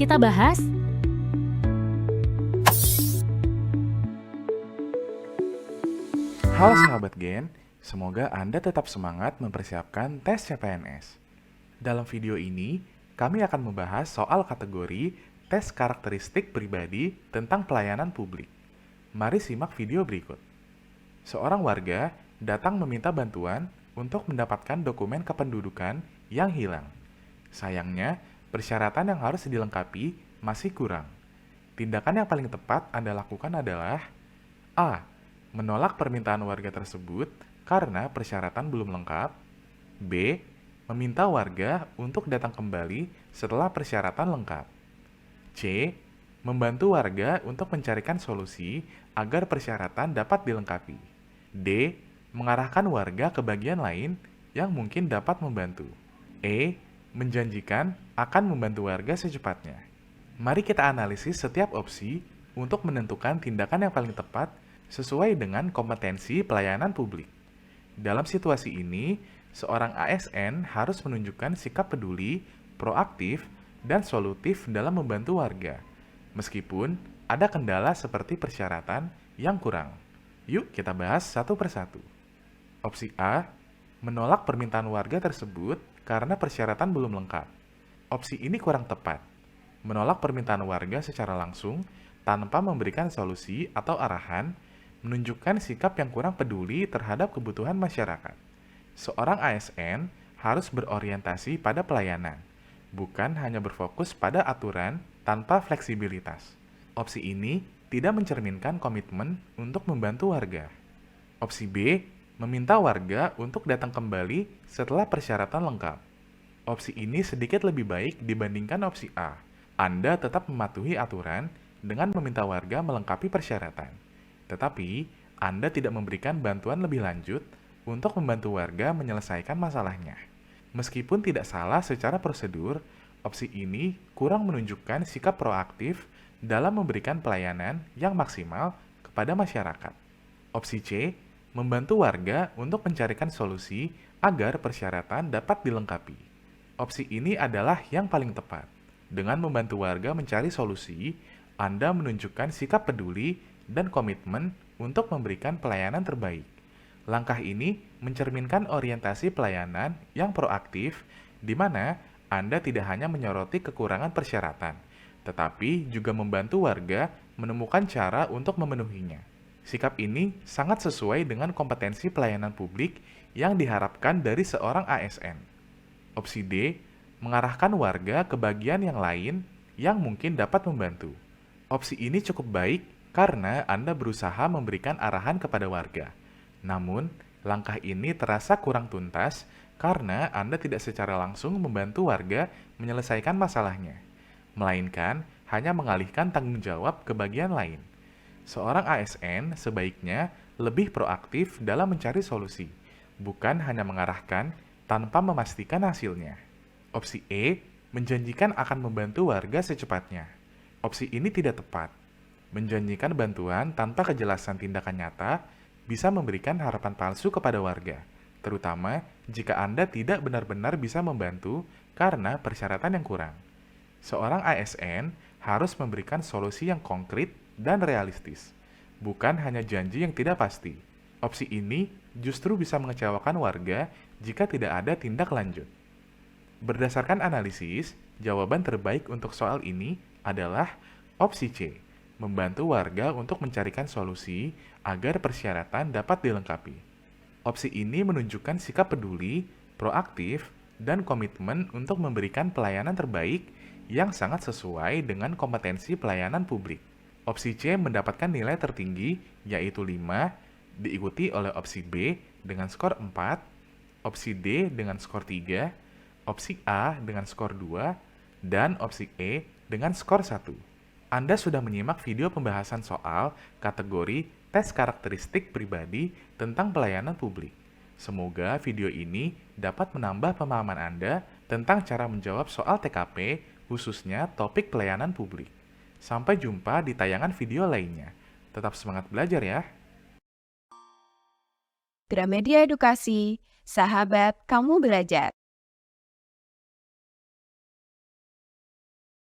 kita bahas. Halo sahabat Gen, semoga Anda tetap semangat mempersiapkan tes CPNS. Dalam video ini, kami akan membahas soal kategori tes karakteristik pribadi tentang pelayanan publik. Mari simak video berikut. Seorang warga datang meminta bantuan untuk mendapatkan dokumen kependudukan yang hilang. Sayangnya, persyaratan yang harus dilengkapi masih kurang. Tindakan yang paling tepat Anda lakukan adalah A. Menolak permintaan warga tersebut karena persyaratan belum lengkap. B. Meminta warga untuk datang kembali setelah persyaratan lengkap. C. Membantu warga untuk mencarikan solusi agar persyaratan dapat dilengkapi. D. Mengarahkan warga ke bagian lain yang mungkin dapat membantu. E. Menjanjikan akan membantu warga secepatnya. Mari kita analisis setiap opsi untuk menentukan tindakan yang paling tepat sesuai dengan kompetensi pelayanan publik. Dalam situasi ini, seorang ASN harus menunjukkan sikap peduli, proaktif, dan solutif dalam membantu warga, meskipun ada kendala seperti persyaratan yang kurang. Yuk kita bahas satu persatu. Opsi A, menolak permintaan warga tersebut karena persyaratan belum lengkap. Opsi ini kurang tepat. Menolak permintaan warga secara langsung tanpa memberikan solusi atau arahan menunjukkan sikap yang kurang peduli terhadap kebutuhan masyarakat. Seorang ASN harus berorientasi pada pelayanan, bukan hanya berfokus pada aturan tanpa fleksibilitas. Opsi ini tidak mencerminkan komitmen untuk membantu warga. Opsi B, meminta warga untuk datang kembali setelah persyaratan lengkap. Opsi ini sedikit lebih baik dibandingkan opsi A. Anda tetap mematuhi aturan dengan meminta warga melengkapi persyaratan. Tetapi, Anda tidak memberikan bantuan lebih lanjut untuk membantu warga menyelesaikan masalahnya. Meskipun tidak salah secara prosedur, opsi ini kurang menunjukkan sikap proaktif dalam memberikan pelayanan yang maksimal kepada masyarakat. Opsi C, membantu warga untuk mencarikan solusi agar persyaratan dapat dilengkapi. Opsi ini adalah yang paling tepat. Dengan membantu warga mencari solusi, Anda menunjukkan sikap peduli dan komitmen untuk memberikan pelayanan terbaik. Langkah ini mencerminkan orientasi pelayanan yang proaktif, di mana Anda tidak hanya menyoroti kekurangan persyaratan, tetapi juga membantu warga menemukan cara untuk memenuhinya. Sikap ini sangat sesuai dengan kompetensi pelayanan publik yang diharapkan dari seorang ASN. Opsi D, mengarahkan warga ke bagian yang lain yang mungkin dapat membantu. Opsi ini cukup baik karena Anda berusaha memberikan arahan kepada warga. Namun, langkah ini terasa kurang tuntas karena Anda tidak secara langsung membantu warga menyelesaikan masalahnya, melainkan hanya mengalihkan tanggung jawab ke bagian lain. Seorang ASN sebaiknya lebih proaktif dalam mencari solusi, bukan hanya mengarahkan tanpa memastikan hasilnya. Opsi E, menjanjikan akan membantu warga secepatnya. Opsi ini tidak tepat. Menjanjikan bantuan tanpa kejelasan tindakan nyata bisa memberikan harapan palsu kepada warga, terutama jika Anda tidak benar-benar bisa membantu karena persyaratan yang kurang. Seorang ASN harus memberikan solusi yang konkret dan realistis, bukan hanya janji yang tidak pasti. Opsi ini justru bisa mengecewakan warga jika tidak ada tindak lanjut. Berdasarkan analisis, jawaban terbaik untuk soal ini adalah opsi C, membantu warga untuk mencarikan solusi agar persyaratan dapat dilengkapi. Opsi ini menunjukkan sikap peduli, proaktif, dan komitmen untuk memberikan pelayanan terbaik yang sangat sesuai dengan kompetensi pelayanan publik. Opsi C mendapatkan nilai tertinggi, yaitu 5, diikuti oleh opsi B dengan skor 4, opsi D dengan skor 3, opsi A dengan skor 2, dan opsi E dengan skor 1. Anda sudah menyimak video pembahasan soal kategori tes karakteristik pribadi tentang pelayanan publik. Semoga video ini dapat menambah pemahaman Anda tentang cara menjawab soal TKP, khususnya topik pelayanan publik. Sampai jumpa di tayangan video lainnya. Tetap semangat belajar ya! Gramedia Edukasi, sahabat kamu belajar.